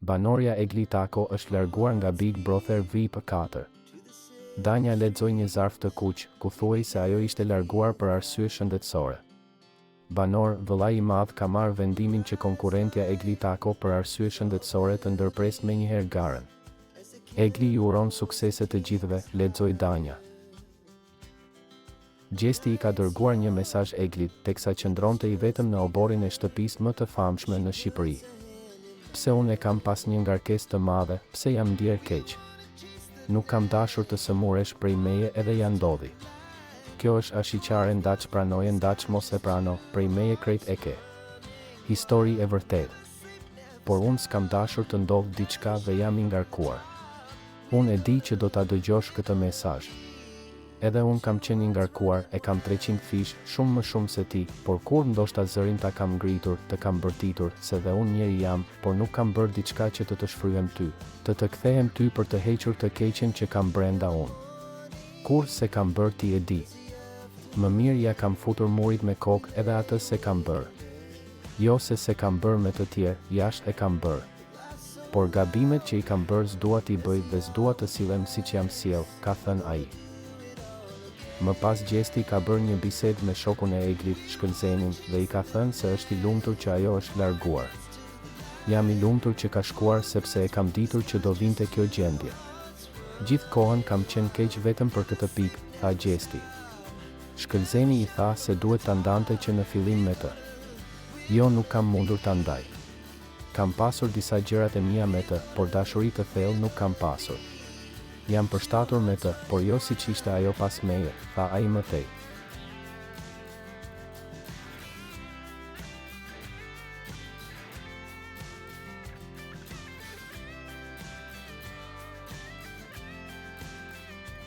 Banorja Egli Tako është larguar nga Big Brother VIP 4. Danja lexoi një zarf të kuq, ku thuhej se ajo ishte larguar për arsye shëndetësore. Banor, vëllai i madh ka marrë vendimin që konkurrentja Egli Tako për arsye shëndetësore të ndërpresë menjëherë garën. Egli ju uron suksese të gjithëve, lexoi Danja. Gjesti i ka dërguar një mesazh Eglit, teksa qëndronte i vetëm në oborrin e shtëpisë më të famshme në Shqipëri. Pse unë e kam pas një ngarkesë të madhe, pse jam ndier keq. Nuk kam dashur të sëmuresh prej meje edhe ja ndodhi. Kjo është ashiqare ndaç pranoje ndaç mos e prano, prej meje krejt e ke. Histori e vërtet. Por unë s'kam dashur të ndodh diçka dhe jam i ngarkuar. Unë e di që do ta dëgjosh këtë mesazh. Edhe unë kam qenë i ngarkuar, e kam 300 fish, shumë më shumë se ti, por kur ndoshta zërin ta kam ngritur, të kam bërtitur, se dhe unë njeri jam, por nuk kam bërë diçka që të shfryem ty, të kthehem ty për të hequr të keqen që kam brenda unë. Kur se kam bërë ti e di. Më mirë ja kam futur murit me kokë edhe atë se kam bërë. Jo se kam bërë me të tjerë, jashtë e kam bërë. Por gabimet që i kam bërë s'dua t'i bëj dhe s'dua të sillem siç jam sjell, ka thënë ai. Më pas Gjesti ka bërë një bisedë me shokun e Eglit, Shkëlzenin, dhe i ka thënë se është i lumtur që ajo është larguar. Jam i lumtur që ka shkuar sepse e kam ditur që do vinte kjo gjendje. Gjithë kohën kam qenë keq vetëm për këtë pikë, tha Gjesti. Shkëlzeni i tha se duhet ta ndante që në fillim me të. Jo, nuk kam mundur ta ndaj. Kam pasur disa gjërat e mia me të, por dashuri të thellë nuk kam pasur. Jam përshtatur me të, por jo siç ishte ajo pas meje, tha ai më tej.